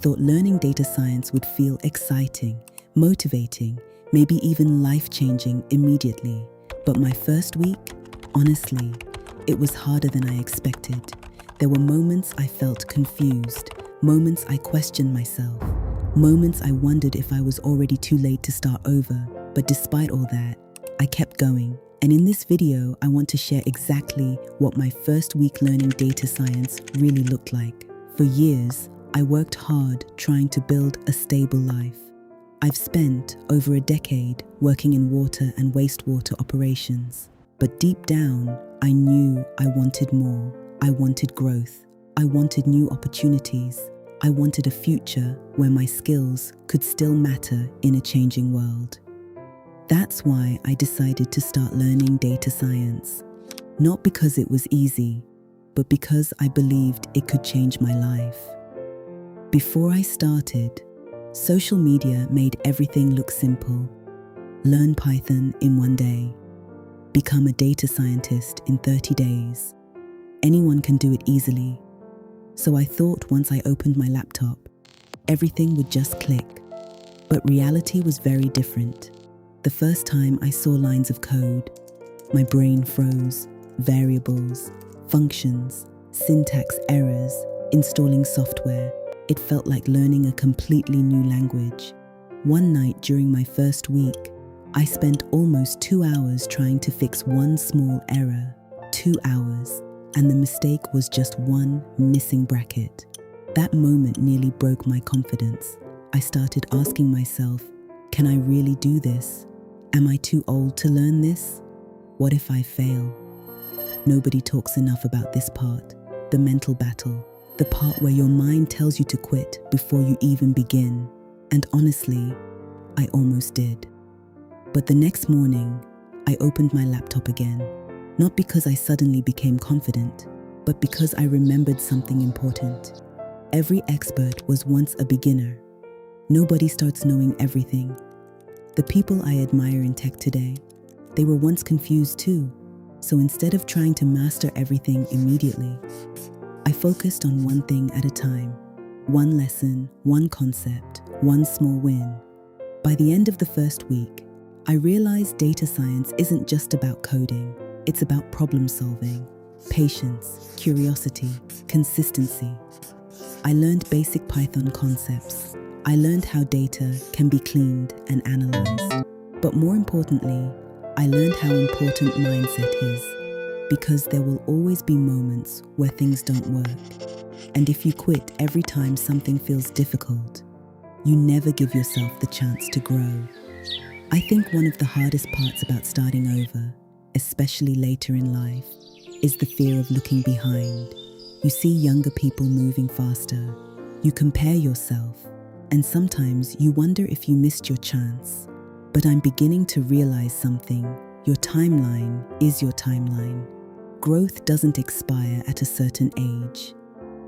thought learning data science would feel exciting, motivating, maybe even life-changing immediately. But my first week, honestly, it was harder than I expected. There were moments I felt confused, moments I questioned myself, moments I wondered if I was already too late to start over. But despite all that, I kept going. And in this video, I want to share exactly what my first week learning data science really looked like. For years, I worked hard trying to build a stable life. I've spent over a decade working in water and wastewater operations. But deep down, I knew I wanted more. I wanted growth. I wanted new opportunities. I wanted a future where my skills could still matter in a changing world. That's why I decided to start learning data science. Not because it was easy, but because I believed it could change my life. Before I started, social media made everything look simple. Learn Python in 1 day. Become a data scientist in 30 days. Anyone can do it easily. So I thought once I opened my laptop, everything would just click. But reality was very different. The first time I saw lines of code, my brain froze. Variables, functions, syntax errors, installing software. It felt like learning a completely new language. One night during my first week, I spent almost 2 hours trying to fix one small error. 2 hours, and the mistake was just one missing bracket. That moment nearly broke my confidence. I started asking myself, can I really do this? Am I too old to learn this? What if I fail? Nobody talks enough about this part, the mental battle, the part where your mind tells you to quit before you even begin. And honestly, I almost did. But the next morning, I opened my laptop again, not because I suddenly became confident, but because I remembered something important. Every expert was once a beginner. Nobody starts knowing everything. The people I admire in tech today, they were once confused too. So instead of trying to master everything immediately, I focused on one thing at a time. One lesson, one concept, one small win. By the end of the first week, I realized data science isn't just about coding. It's about problem solving, patience, curiosity, consistency. I learned basic Python concepts. I learned how data can be cleaned and analyzed. But more importantly, I learned how important mindset is, because there will always be moments where things don't work. And if you quit every time something feels difficult, you never give yourself the chance to grow. I think one of the hardest parts about starting over, especially later in life, is the fear of looking behind. You see younger people moving faster. You compare yourself. And sometimes you wonder if you missed your chance. But I'm beginning to realize something. Your timeline is your timeline. Growth doesn't expire at a certain age.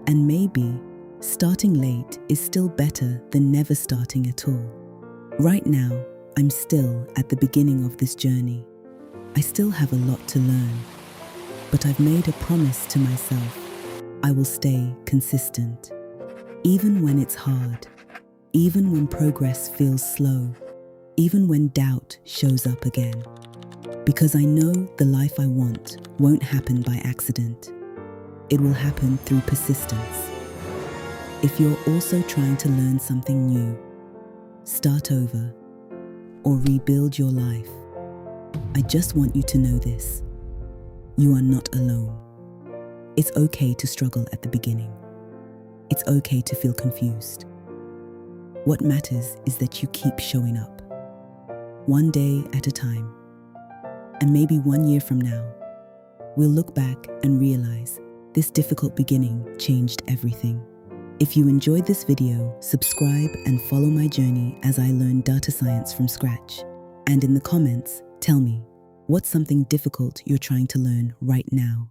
And maybe starting late is still better than never starting at all. Right now, I'm still at the beginning of this journey. I still have a lot to learn. But I've made a promise to myself. I will stay consistent. Even when it's hard. Even when progress feels slow, even when doubt shows up again. Because I know the life I want won't happen by accident. It will happen through persistence. If you're also trying to learn something new, start over, or rebuild your life, I just want you to know this. You are not alone. It's okay to struggle at the beginning. It's okay to feel confused. What matters is that you keep showing up, one day at a time. And maybe 1 year from now, we'll look back and realize this difficult beginning changed everything. If you enjoyed this video, subscribe and follow my journey as I learn data science from scratch. And in the comments, tell me, what's something difficult you're trying to learn right now?